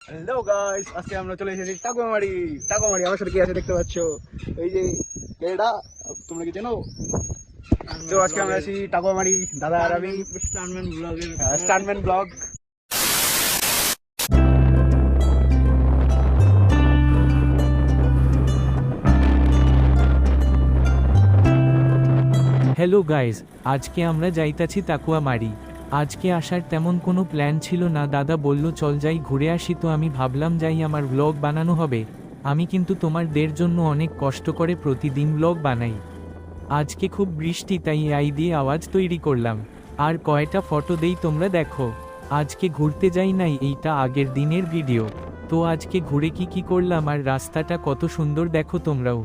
Hello guys, আজকে আমরা চলে এসেছি টাকুমারি। টাকুমারি আমার সাথে কি আছে দেখতে পাচ্ছ, এই যে এটা তোমরা কি চেনো? তো আজকে আমরা আছি টাকুমারি, দাদা আর আমি, স্টারম্যান ব্লগের স্টারম্যান ব্লগ। হ্যালো গাইজ, আজকে আমরা যাইতাছি তাকুয়ামারি। আজকে আসার তেমন কোনো প্ল্যান ছিল না, দাদা বলল চল যাই ঘুরে আসি, তো আমি ভাবলাম যাই, আমার ব্লগ বানানো হবে। আমি কিন্তু তোমাদের জন্য অনেক কষ্ট করে প্রতিদিন ব্লগ বানাই। আজকে খুব বৃষ্টি, তাই আই দিয়ে আওয়াজ তৈরি করলাম। আর কয়টা ফটো দেই তোমরা দেখো। আজকে ঘুরতে যাই নাই, এইটা আগের দিনের ভিডিও। তো আজকে ঘুরে কি করলাম আর রাস্তাটা কত সুন্দর দেখো তোমরাও।